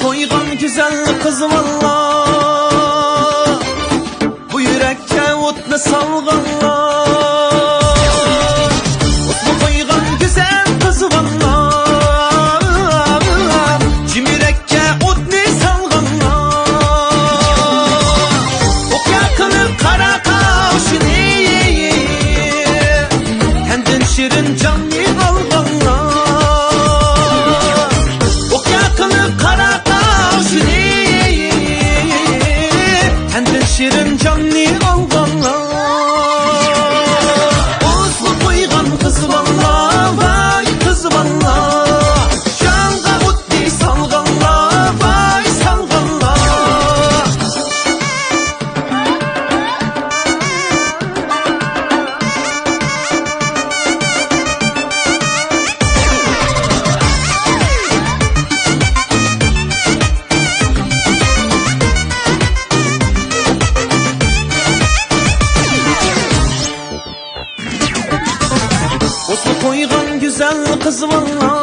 koygan güzel kız valla, bu yürekke o'tni salganlar. O'tni koygan güzel kız valla, jim yürekke o'tni salganlar. Ok yaqini qara qoshini, tandin shirin jonni olganlar. Ok yaqini qara qoshini, tandin shirin jonni olganlar. O'tni qo'ygan qiz valla, vay qiz valla, jonga o'tni salganlar, vay salganlar. O'tni qo'ygan güzel kız valla,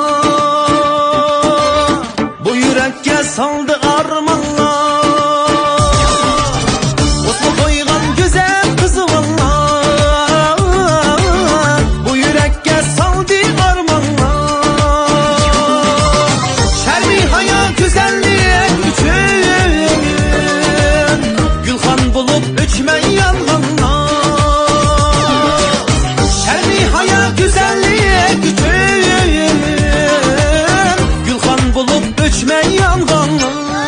bu yürekке saldı armanlar. O'tni qo'ygan güzel kız valla, bu yürekке saldı armanlar. Şerbi hayat güzellik üçün, gülhan bulup öçmen yanganlar. Şerbi hayat güzellik üçün, gülhan bulup öçmen yanganlar.